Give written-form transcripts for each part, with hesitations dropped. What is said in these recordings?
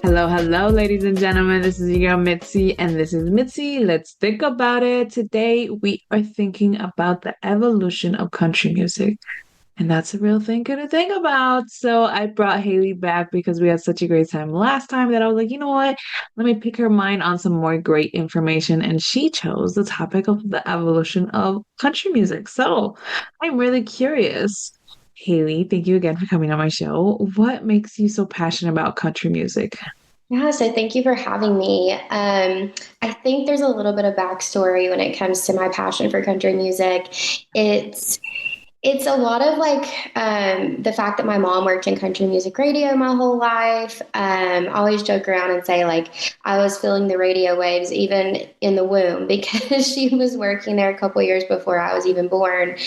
Hello, hello, ladies and gentlemen. This is your girl Mitzi, and this is Mitzi. Let's think about it. Today, we are thinking about the evolution of country music. And that's a real thing to think about. So I brought Haley back because we had such a great time last time that I was like, you know what? Let me pick her mind on some more great information. And she chose the topic of the evolution of country music. So I'm really curious. Haley, thank you again for coming on my show. What makes you so passionate about country music? Yeah, so thank you for having me. I think there's a little bit of backstory when it comes to my passion for country music. It's it's a lot of the fact that my mom worked in country music radio my whole life. I always joke around and say I was feeling the radio waves even in the womb because she was working there a couple years before I was even born.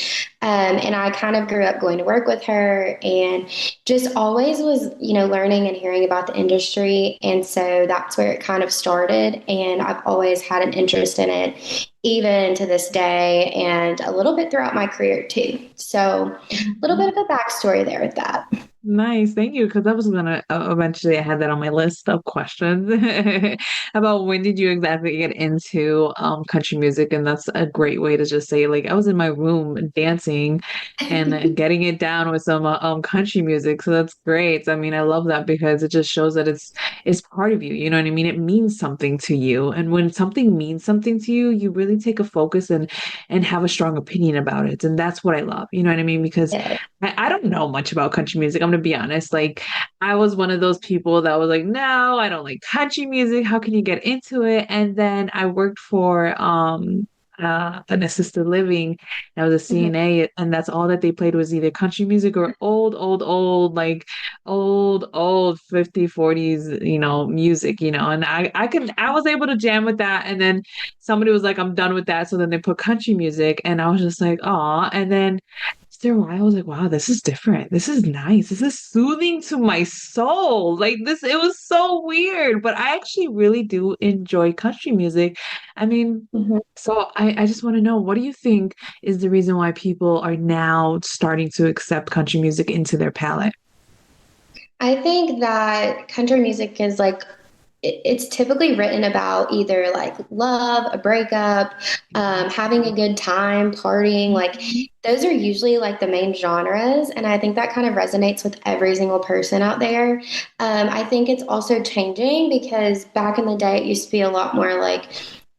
And I kind of grew up going to work with her and just always was, learning and hearing about the industry. And so that's where it kind of started. And I've always had an interest in it, even to this day, and a little bit throughout my career too. So a little bit of a backstory there with that. Nice, thank you. Because I was gonna eventually I had that on my list of questions about when did you exactly get into country music, and that's a great way to just say like I was in my room dancing and getting it down with some country music. So that's great. I mean, I love that because it just shows that it's part of you. You know what I mean? It means something to you, and when something means something to you, you really take a focus and have a strong opinion about it, and that's what I love. You know what I mean? Because Yeah. I don't know much about country music. I'm gonna be honest. Like, I was one of those people that was like, no, I don't like country music. How can you get into it? And then I worked for an assisted living. I was a Mhm. CNA, and that's all that they played was either country music or old, like old 50s, 40s, music, and I was able to jam with that. And then somebody was like, I'm done with that. So then they put country music, and I was just like, oh. And then after a while, I was like, wow, this is different. This is nice. This is soothing to my soul. Like this, it was so weird, but I actually really do enjoy country music. I mean, Mhm. so I just want to know, what do you think is the reason why people are now starting to accept country music into their palette? I think that country music is it's typically written about either like love, a breakup, having a good time, partying. Like Mhm. those are usually like the main genres, and I think that kind of resonates with every single person out there. I think it's also changing because back in the day, it used to be a lot more like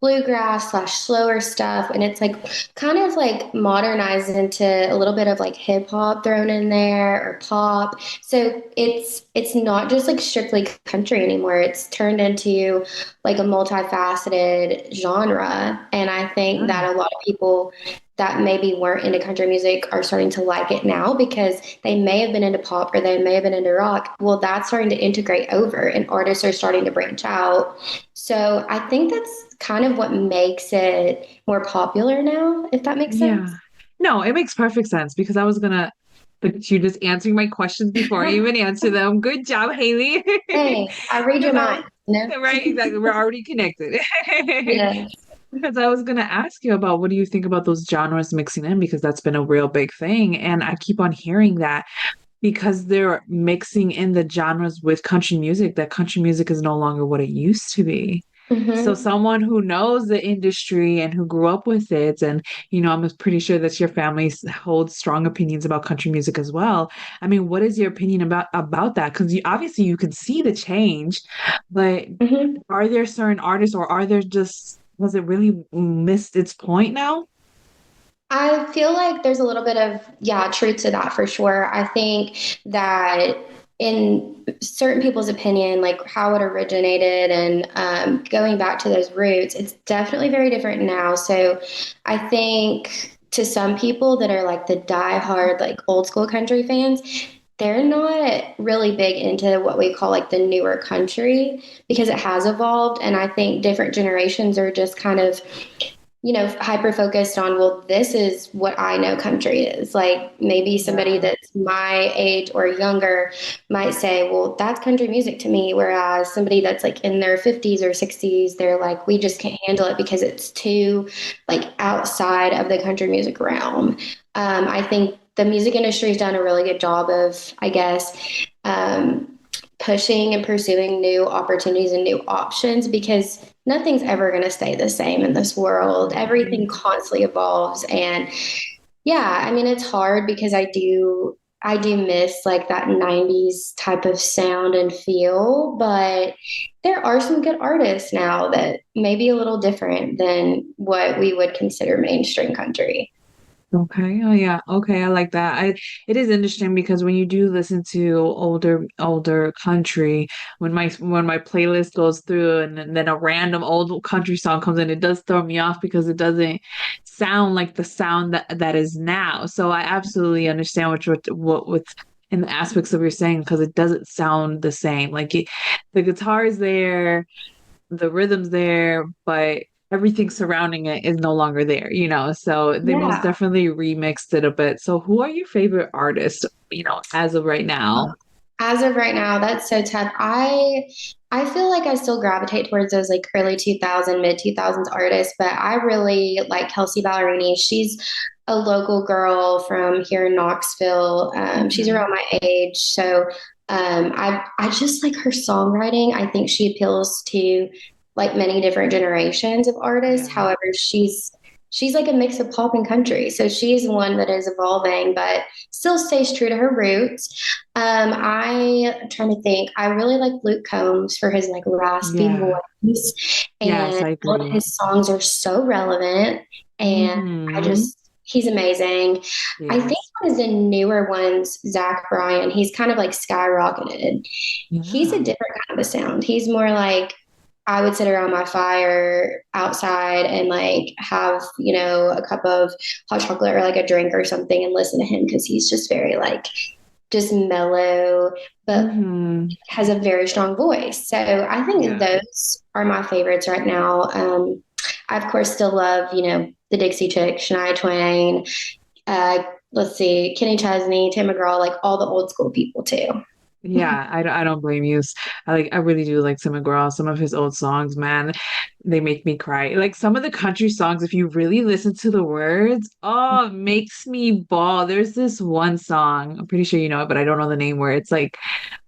bluegrass slash slower stuff, and it's like kind of like modernized into a little bit of like hip hop thrown in there or pop. So it's not just like strictly country anymore. It's turned into like a multifaceted genre. And I think Yeah. that a lot of people that maybe weren't into country music are starting to like it now because they may have been into pop or they may have been into rock. Well, that's starting to integrate over and artists are starting to branch out. So I think that's kind of what makes it more popular now, if that makes Yeah. sense. No, it makes perfect sense because I was gonna, but you just answering my questions before I even answer them. Good job, Haley. Thanks. I read Because your I mind, you know? right, exactly. We're already connected. Yeah. Because I was going to ask you about what do you think about those genres mixing in because that's been a real big thing. And I keep on hearing that because they're mixing in the genres with country music, that country music is no longer what it used to be. So Hmm. someone who knows the industry and who grew up with it, and I'm pretty sure that your family holds strong opinions about country music as well. I mean, what is your opinion about that? Because obviously you can see the change, but Hmm. are there certain artists, or are there just has it really missed its point now? I feel like there's a little bit of, yeah, truth to that for sure. I think that in certain people's opinion, like how it originated and going back to those roots, it's definitely very different now. So I think to some people that are like the diehard, like old school country fans, they're not really big into what we call like the newer country because it has evolved. And I think different generations are just kind of hyper focused on, well, this is what I know country is. Like maybe somebody Yeah. that's my age or younger might say, well, that's country music to me. Whereas somebody that's like in their 50s or 60s, they're like, we just can't handle it because it's too like outside of the country music realm. I think the music industry has done a really good job of, I guess, um, pushing and pursuing new opportunities and new options because nothing's ever going to stay the same in this world. Everything Right. constantly evolves. And yeah, I mean, it's hard because I do miss like that 90s type of sound and feel, but there are some good artists now that may be a little different than what we would consider mainstream country. Okay. Oh yeah. Okay. I like that. It is interesting because when you do listen to older country, when my playlist goes through and then a random old country song comes in, it does throw me off because it doesn't sound like the sound that is now. So I absolutely understand what with in the aspects of you're saying because it doesn't sound the same. The guitar is there, the rhythm's there, but everything surrounding it is no longer there, So they most Yeah. definitely remixed it a bit. So who are your favorite artists, as of right now? As of right now, that's so tough. I feel like I still gravitate towards those like early 2000, mid 2000s artists, but I really like Kelsey Ballerini. She's a local girl from here in Knoxville. She's Okay. around my age, so I just like her songwriting. I think she appeals to like many different generations of artists. Yeah. However, she's like a mix of pop and country, so she's one that is evolving, but still stays true to her roots. I'm trying to think. I really like Luke Combs for his like raspy Yeah. voice, Yes, and I all of agree. his songs are so relevant. And Hmm. he's amazing. I think Yes. one of the newer ones, Zach Bryan, he's kind of like skyrocketed. He's a Yeah. different kind of a sound. He's more like I would sit around my fire outside and like have, a cup of hot chocolate or like a drink or something and listen to him because he's just very like just mellow, but Hmm. has a very strong voice. So I think Yeah. those are my favorites right now. I of course still love, the Dixie Chick, Shania Twain, let's see, Kenny Chesney, Tim McGraw, like all the old school people too. Yeah, I don't blame you. I really do like Tim McGraw. Some of his old songs, man, they make me cry. Like some of the country songs, if you really listen to the words, oh, it makes me bawl. There's this one song, I'm pretty sure you know it, but I don't know the name where it's like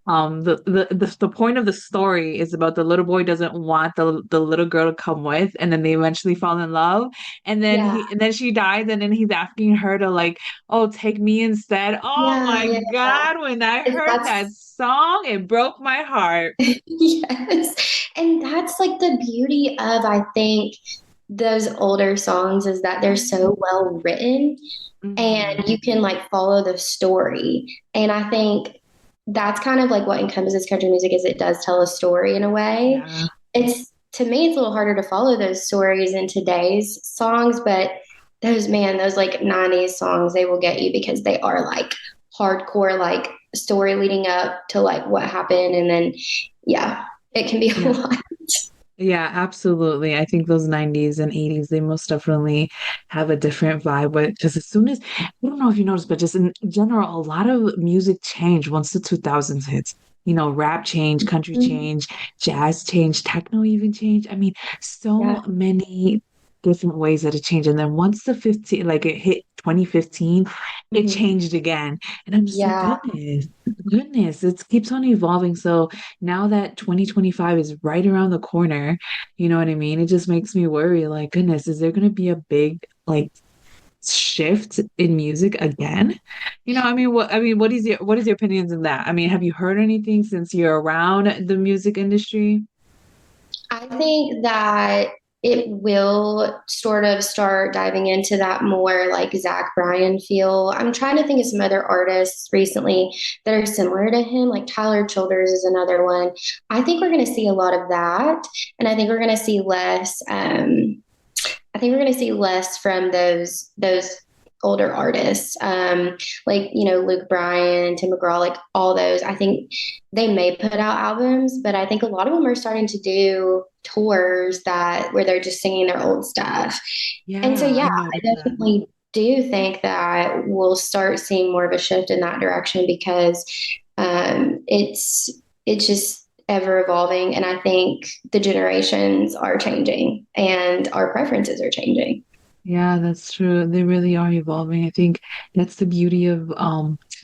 the point of the story is about the little boy doesn't want the little girl to come with, and then they eventually fall in love, Yeah, and then she dies, and then he's asking her to like, oh, take me instead. Oh yeah, my yeah, yeah. God, when I heard that That's song, it broke my heart. yes. And that's like the beauty of, I think, those older songs is that they're so well written and Hmm. you can like follow the story. And I think that's kind of like what encompasses country music is it does tell a story in a way. Yeah, It's to me it's a little harder to follow those stories in today's songs, but those like 90s songs they will get you because they are like hardcore like story leading up to like what happened and then yeah, it can be a yeah. lot. Yeah, absolutely. I think those 90s and 80s, they most definitely have a different vibe. But just as soon as, I don't know if you noticed, but just in general, a lot of music changed once the 2000s hits. Rap changed, country Mhm. changed, jazz changed, techno even changed. I mean, Yeah. so many different ways that it changed. And then once the 15, like it hit 2015, it Mhm. changed again. And I'm just like, Yeah. goodness, it keeps on evolving. So, now that 2025 is right around the corner, you know what I mean? It just makes me worry, like, goodness, is there going to be a big, like, shift in music again? What is your opinions on that? I mean, have you heard anything since you're around the music industry? I think that it will sort of start diving into that more like Zach Bryan feel. I'm trying to think of some other artists recently that are similar to him, like Tyler Childers is another one. I think we're going to see a lot of that, and I think we're going to see less. I think we're going to see less from those older artists, like Luke Bryan, Tim McGraw, like all those. I think they may put out albums, but I think a lot of them are starting to do tours that where they're just singing their old stuff. And so, Yeah, yeah, I I noticed that. definitely do think that we'll start seeing more of a shift in that direction because it's just ever evolving, and I think the generations are changing and our preferences are changing. Yeah, that's true. They really are evolving. I think that's the beauty of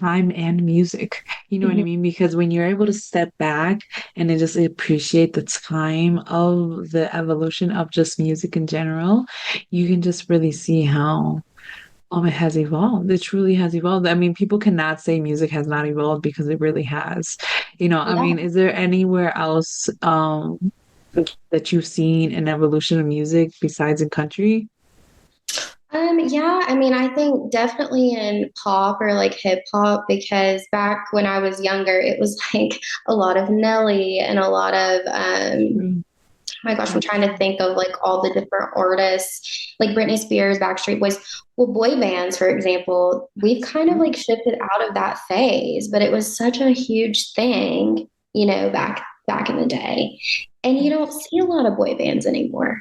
time and music. You know what I Mhm. mean? Because when you're able to step back and then just appreciate the time of the evolution of just music in general, you can just really see how it has evolved. It truly has evolved. I mean, people cannot say music has not evolved because it really has. I Yeah. mean, is there anywhere else that you've seen an evolution of music besides in country? Yeah, I mean, I think definitely in pop or like hip hop, because back when I was younger, it was like a lot of Nelly and a lot of True. my gosh, I'm That's trying to true. think of like all the different artists, like Britney Spears, Backstreet Boys. Well, boy bands, for example, we've That's kind of true. like shifted out of that phase, but it was such a huge thing, back in the day. And you don't see a lot of boy bands anymore.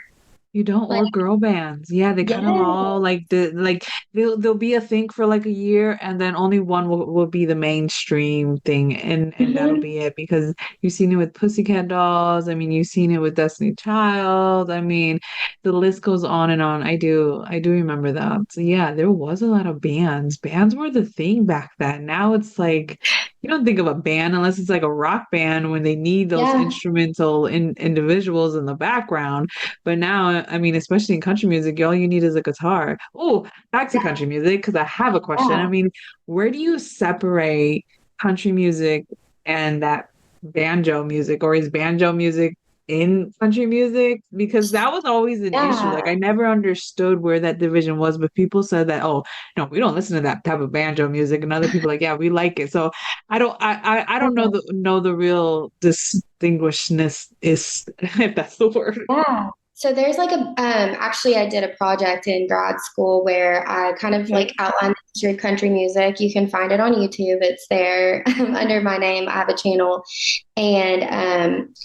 You don't, Like, or girl bands. Yeah, they kind of yeah, all like they'll be a thing for like a year and then only one will be the mainstream thing and that'll hmm be it because you've seen it with Pussycat Dolls. I mean, you've seen it with Destiny Child. I mean, the list goes on and on. I do remember that. So yeah, there was a lot of bands. Bands were the thing back then. Now it's like you don't think of a band unless it's like a rock band when they need those yeah, instrumental individuals in the background. But now, I mean, especially in country music, all you need is a guitar. Oh, back to country music, because I have a question. I yeah. mean, where do you separate country music and that banjo music, or is banjo music in country music? Because that was always an issue. Like, Yeah. I never understood where that division was, but people said that, oh, no, we don't listen to that type of banjo music, and other people like, yeah, we like it. So I don't know the real distinguishedness is if that's the word. Yeah. So there's like actually I did a project in grad school where I kind of like Okay. outlined the history of country music. You can find it on YouTube. It's there under my name. I have a channel. And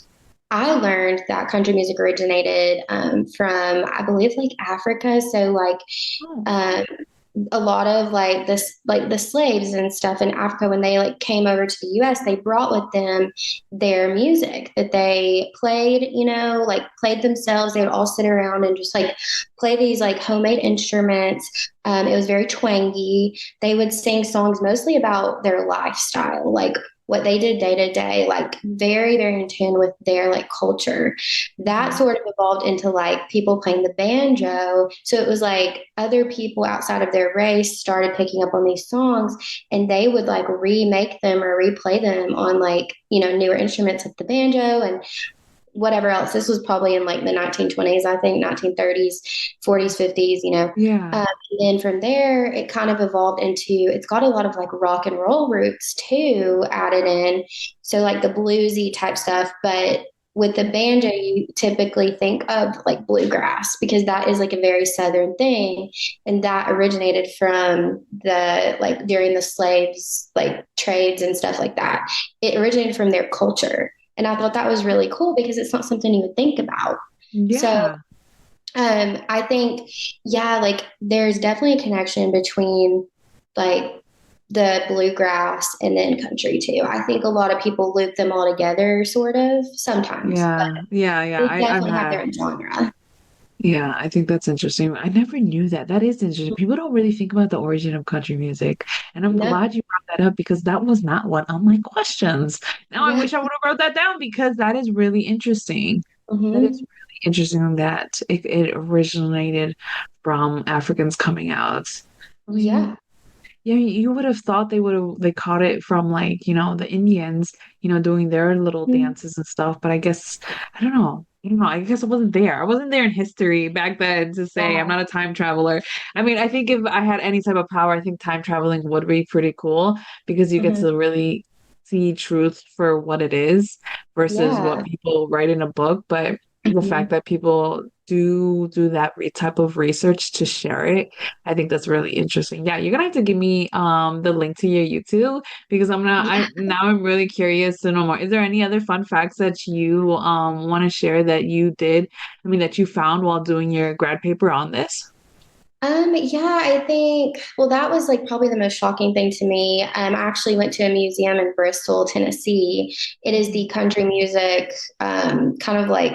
I learned that country music originated from, I believe, like Africa. So like Oh, um, a lot of like this like the slaves and stuff in Africa when they like came over to the US, they brought with them their music that they played, like played themselves. They would all sit around and just like play these like homemade instruments. It was very twangy. They would sing songs mostly about their lifestyle, like what they did day to day, like very, very in tune with their like culture. That mhm. sort of evolved into like people playing the banjo. So it was like other people outside of their race started picking up on these songs and they would like remake them or replay them on like, newer instruments like the banjo and whatever else. This was probably in like the 1920s, I think, 1930s, 40s, 50s, Yeah. and then from there, it kind of evolved into, it's got a lot of like rock and roll roots too added in. So like the bluesy type stuff. But with the banjo, you typically think of like bluegrass because that is like a very southern thing. And that originated from the like during the slaves, like trades and stuff like that. It originated from their culture. And I thought that was really cool because it's not something you would think about. So Yeah. I think, yeah, like there's definitely a connection between like the bluegrass and then country too. I think a lot of people loop them all together, sort of, sometimes, but Yeah. Yeah. Yeah. they I've definitely have had. their own genre. Yeah, I think that's interesting. I never knew that. That is interesting. People don't really think about the origin of country music. And I'm No, glad you brought that up because that was not one of my questions. Now I yeah, wish I would have wrote that down because that is really interesting. That is hmm really interesting that it originated from Africans coming out. I mean, yeah, yeah, you would have thought they caught it from like, the Indians, doing their little Mhm. dances and stuff, but I guess I don't know. I don't know. I guess I wasn't there. I wasn't there in history back then to say I'm yeah, not a time traveler. I mean, I think if I had any type of power, I think time traveling would be pretty cool because you get hmm to really see truth for what it is versus what yeah, people write in a book. But the hmm fact that people do that type of research to share it, I think that's really interesting. Yeah, you're gonna have to give me the link to your YouTube because I'm really curious to know more. Is there any other fun facts that you want to share that you did, I mean that you found while doing your grad paper on this? yeah, I think, well, that was like probably the most shocking thing to me. I actually went to a museum in Bristol, Tennessee. It is the country music, kind of like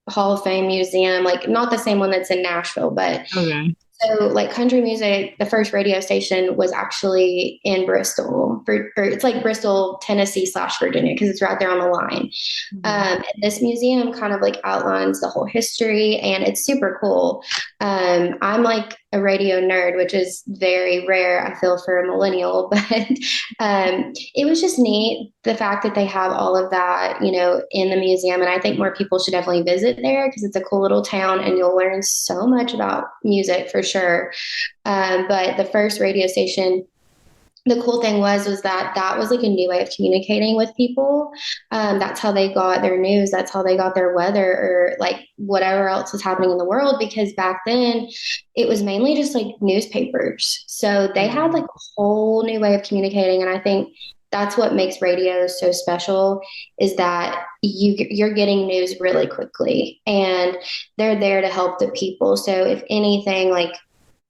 Hall of Fame museum, like not the same one that's in Nashville, but Okay. So, like country music, the first radio station was actually in Bristol, or it's like Bristol, Tennessee slash Virginia, because it's right there on the line. Mhm. And this museum kind of like outlines the whole history, and it's super cool. I'm like a radio nerd, which is very rare, I feel, for a millennial, but it was just neat the fact that they have all of that, in the museum. And I think more people should definitely visit there because it's a cool little town and you'll learn so much about music for sure. But the first radio station, the cool thing was that that was like a new way of communicating with people. That's how they got their news. That's how they got their weather or like whatever else was happening in the world. Because back then it was mainly just like newspapers. So they had Yeah. like a whole new way of communicating. And I think that's what makes radio so special is that you're getting news really quickly and they're there to help the people. So if anything, like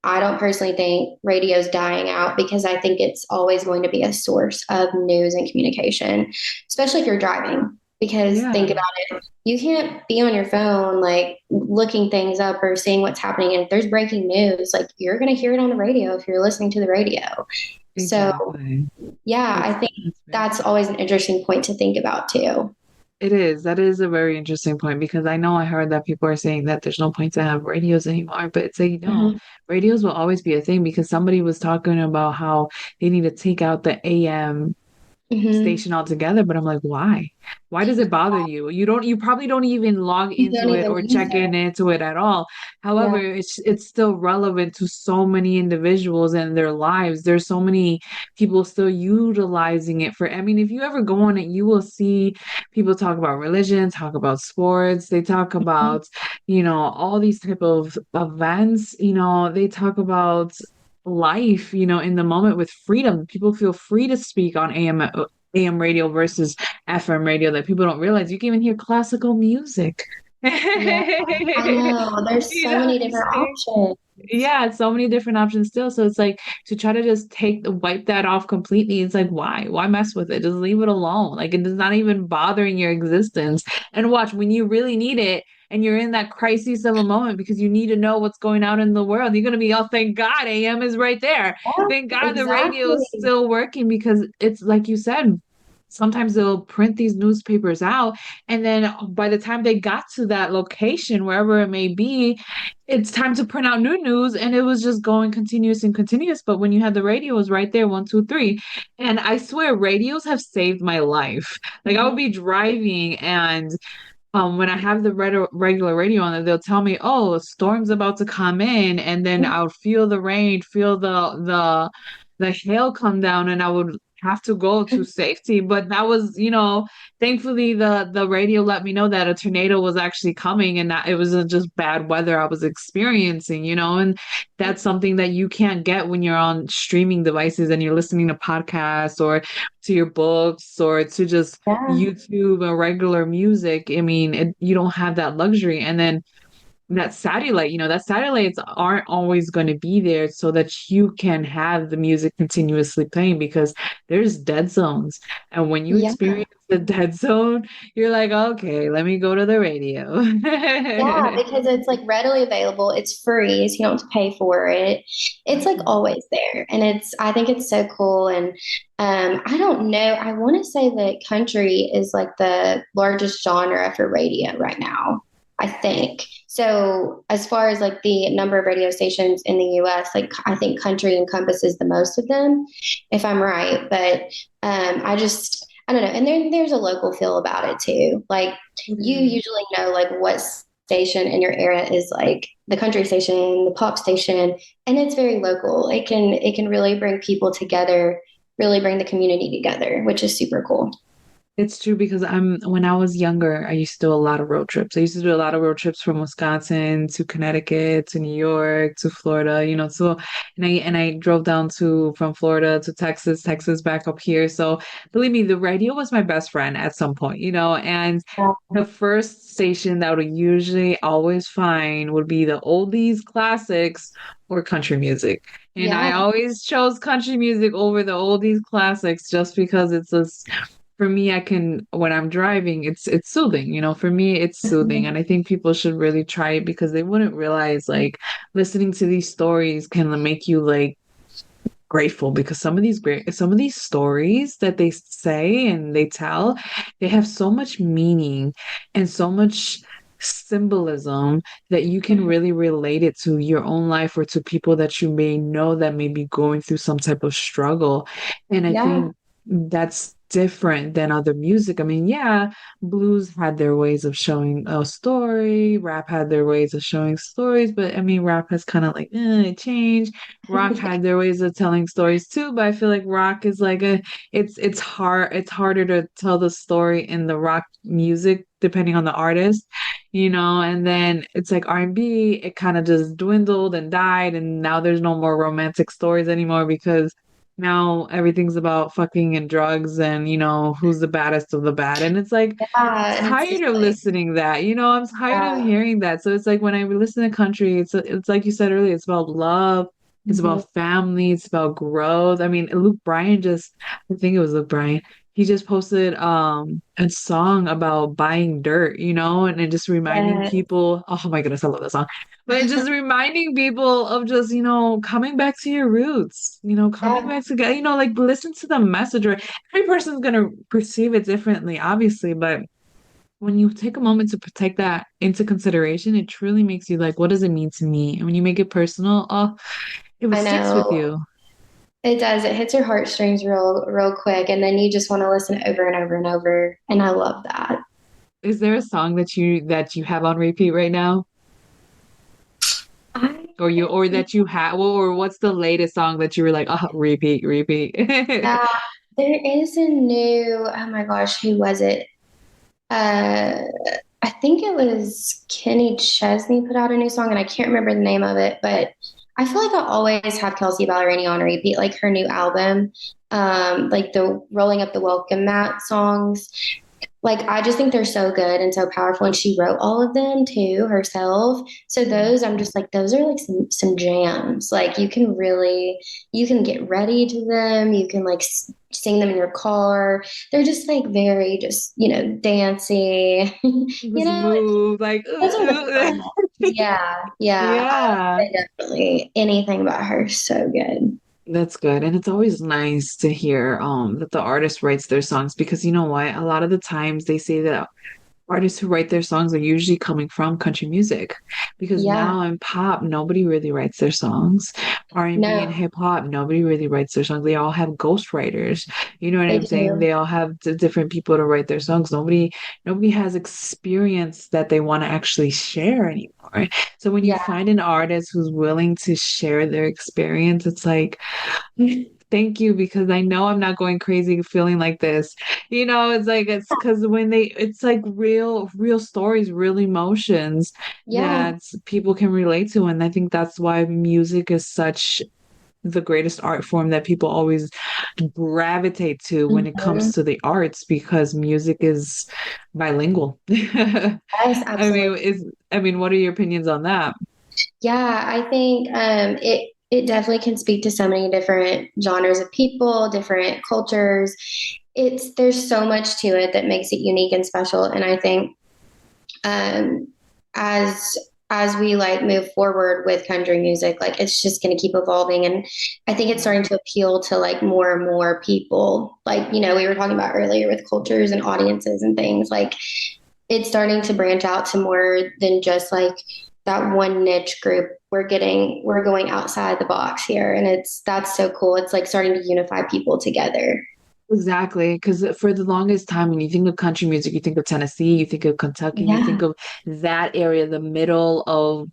I don't personally think radio's dying out because I think it's always going to be a source of news and communication, especially if you're driving. Because think Yeah. about it, you can't be on your phone like looking things up or seeing what's happening. And if there's breaking news, like you're going to hear it on the radio if you're listening to the radio. So, Exactly. yeah, I That's think that's very that's always an interesting point to think about too. It is. That is a very interesting point because I know I heard that people are saying that there's no point to have radios anymore, but it's like, no, Mhm. radios will always be a thing because somebody was talking about how they need to take out the AM Mhm. station altogether, but I'm like, why does it bother you? You probably don't even log You don't into it even or use check it. into it at all. However, Yeah. it's still relevant to so many individuals and their lives. There's so many people still utilizing it for, I mean, if you ever go on it, you will see people talk about religion, talk about sports, they talk Mhm. about, all these type of events, they talk about life, in the moment with freedom. People feel free to speak on AM radio versus FM radio that people don't realize. You can even hear classical music. Yeah, I know. There's You so know what many I'm different saying? options. Yeah, so many different options still. So it's like to try to just wipe that off completely. It's like, why? Why mess with it? Just leave it alone. Like it is not even bothering your existence. And watch when you really need it and you're in that crisis of a moment because you need to know what's going on in the world. You're gonna be, oh, thank God, AM is right there. Yeah, Thank God the radio is exactly. still working because it's like you said, sometimes they'll print these newspapers out and then by the time they got to that location wherever it may be, it's time to print out new news and it was just going continuous and continuous. But when you had the radio, it was right there, one, two, three. And I swear radios have saved my life. Like I would Mhm. be driving and when I have the regular radio on, they'll tell me, "Oh, a storm's about to come in," and then I'll feel the rain, feel the hail come down, and I would have to go to safety. But that was, thankfully the radio let me know that a tornado was actually coming, and that it wasn't just bad weather I was experiencing, and that's something that you can't get when you're on streaming devices and you're listening to podcasts or to your books or to just Yeah, YouTube or regular music. I mean, you don't have that luxury. And then that satellites aren't always going to be there so that you can have the music continuously playing because there's dead zones. And when you yeah, experience the dead zone, you're like, okay, let me go to the radio. yeah, because it's like readily available. It's free, so you don't have to pay for it. It's like always there. And I think it's so cool. And I don't know, I want to say that country is like the largest genre for radio right now, I think. So as far as like the number of radio stations in the US, like I think country encompasses the most of them, if I'm right. But I don't know. And there's a local feel about it too. Like you Mhm. usually know like what station in your area is like the country station, the pop station, and it's very local. It can really bring people together, really bring the community together, which is super cool. It's true because when I was younger, I used to do a lot of road trips. I used to do a lot of road trips from Wisconsin to Connecticut to New York to Florida, so and I drove down to from Florida to Texas, Texas back up here. So believe me, the radio was my best friend at some point, and the first station that I would usually always find would be the oldies, classics, or country music. And I Yeah. always chose country music over the oldies classics just because it's for me, I can when I'm driving, it's soothing, for me it's soothing. Mhm. And I think people should really try it because they wouldn't realize like listening to these stories can make you like grateful because some of these stories that they say and they tell, they have so much meaning and so much symbolism that you can really relate it to your own life or to people that you may know that may be going through some type of struggle. And I Yeah, think that's different than other music. I mean, yeah, blues had their ways of showing a story, rap had their ways of showing stories, but I mean, rap has kind of like it changed. Rock had their ways of telling stories too, but I feel like rock is like it's harder to tell the story in the rock music depending on the artist, and then it's like R&B, it kind of just dwindled and died, and now there's no more romantic stories anymore because now everything's about fucking and drugs and who's the baddest of the bad. And it's like yeah, and it's tired just of like, listening that, I'm tired of yeah. hearing that. So it's like when I listen to country, it's like you said earlier, it's about love, it's Mhm. about family, it's about growth. I mean, I think it was Luke Bryan. He just posted a song about buying dirt, and it just reminding Yeah. people, oh my goodness, I love that song. But it's just reminding people of just, coming back to your roots, coming Yeah, back together, like listen to the message. Or every person's gonna perceive it differently, obviously, but when you take a moment to take that into consideration, it truly makes you like, what does it mean to me? And when you make it personal, oh, it I sticks with know. you. It does. It hits your heartstrings real quick, and then you just want to listen over and over and over. And I love that. Is there a song that you have on repeat right now? I Or that you have, or what's the latest song that you were like, oh, repeat, repeat? Yeah, there is a new, oh my gosh, who was it? Uh, I think it was Kenny Chesney put out a new song, and I can't remember the name of it, but I feel like I always have Kelsey Ballerini on repeat, like her new album, like the Rolling Up the Welcome Mat songs. Like I just think they're so good and so powerful, and she wrote all of them too herself. So those, I'm just like, those are like some jams. Like you can get ready to them. You can like sing them in your car. They're just like very just dancey. Just move like Those are the fun ones. Yeah, yeah. I would yeah. say definitely anything about her is so good. That's good. And it's always nice to hear that the artist writes their songs because you know what? A lot of the times they say that artists who write their songs are usually coming from country music because Yeah, now in pop nobody really writes their songs. R&B and no, hip hop nobody really writes their songs. They all have ghostwriters. You know what they I'm saying? do. They all have different people to write their songs. Nobody has experience that they want to actually share anymore. So when you Yeah, find an artist who's willing to share their experience, it's like thank you because I know I'm not going crazy feeling like this. It's like it's because it's like real stories, real emotions yeah. that people can relate to. And I think that's why music is such the greatest art form that people always gravitate to when it comes Mhm. to the arts because music is bilingual. Yes, absolutely. I mean, what are your opinions on that? Yeah, I think it definitely can speak to so many different genres of people, different cultures. There's so much to it that makes it unique and special. And I think um, as we like move forward with country music, like it's just going to keep evolving. And I think it's starting to appeal to like more and more people. Like we were talking about earlier with cultures and audiences and things like it's starting to branch out to more than just like that one niche group. We're going outside the box here, and that's so cool. It's like starting to unify people together. Exactly, because for the longest time, when you think of country music, you think of Tennessee, you think of Kentucky, you think Yeah, of that area, the middle of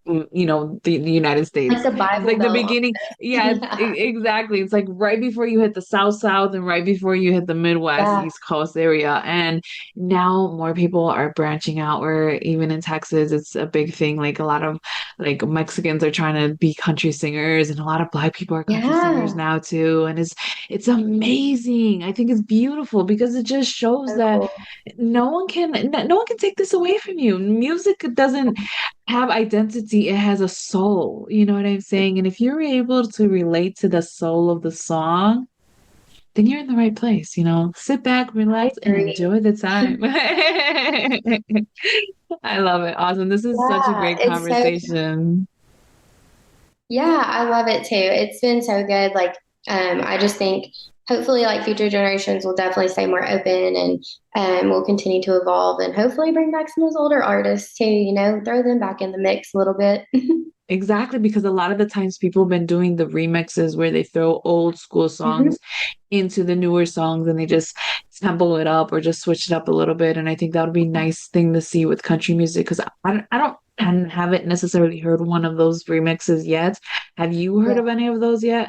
the United like States. the It's Bible like the Belt. beginning. Yeah, Yeah, exactly. It's like right before you hit the South and right before you hit the Midwest, yeah, East Coast area. And now more people are branching out, where even in Texas, it's a big thing. Like a lot of like Mexicans are trying to be country singers, and a lot of Black people are country singers yeah. now too. And it's amazing. I think it's beautiful because it just shows So that cool. no one can take this away from you. Music doesn't have identity, it has a soul. You know what I'm saying? And if you're able to relate to the soul of the song, then you're in the right place, you know. Sit back, I relax, and agree. enjoy the time. I love it. Awesome. This is such a Yeah, great it's so conversation. yeah, I love it too. It's been so good. Like, I just think hopefully like future generations will definitely stay more open and will continue to evolve and hopefully bring back some of those older artists too, you know, throw them back in the mix a little bit. Exactly, because a lot of the times people have been doing the remixes where they throw old school Mhm. songs into the newer songs and they just sample it up or just switch it up a little bit. And I think that would be a nice thing to see with country music because I haven't necessarily heard one of those remixes yet. Have you heard Yeah. of any of those yet?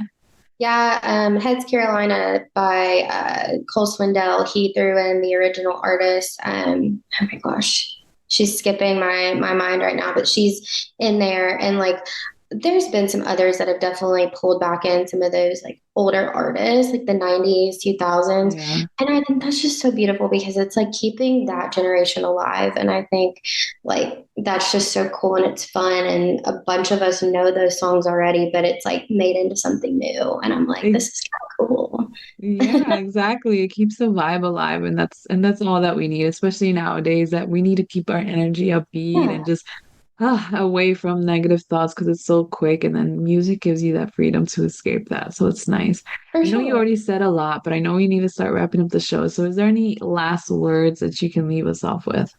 Yeah, Heads Carolina by Cole Swindell. He threw in the original artist. Oh my gosh, she's skipping my mind right now, but she's in there. And like, there's been some others that have definitely pulled back in some of those like older artists, like the 90s, 2000s. Yeah. And I think that's just so beautiful because it's like keeping that generation alive. And I think like that's just so cool and it's fun. And a bunch of us know those songs already, but it's like made into something new. And I'm like, this is kind of cool. Yeah, exactly. It keeps the vibe alive and that's all that we need, especially nowadays that we need to keep our energy upbeat and Yeah, just away from negative thoughts because it's so quick and then music gives you that freedom to escape that. So it's nice. for I know you sure. already said a lot, but I know we need to start wrapping up the show. So is there any last words that you can leave us off with?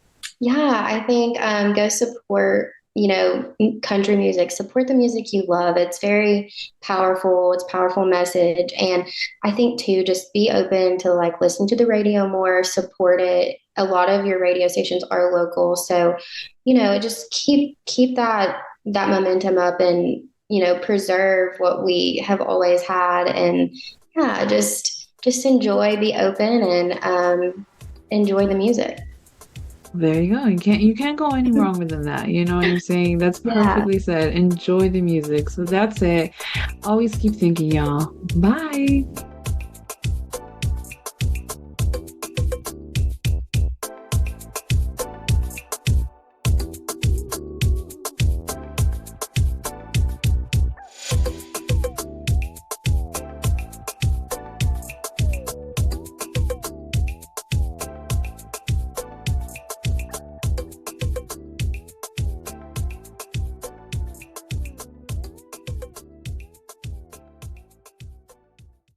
Yeah, I think go support, you know, country music. Support the music you love. It's very powerful. It's a powerful message. And I think too, just be open to like listen to the radio more, support it. A lot of your radio stations are local. So, you know, just keep that momentum up and, you know, preserve what we have always had. And yeah, just enjoy, be open and enjoy the music. There you go. You can't go any wrong than that. You know what I'm saying? That's Yeah. perfectly said. Enjoy the music. So that's it. Always keep thinking, y'all. Bye.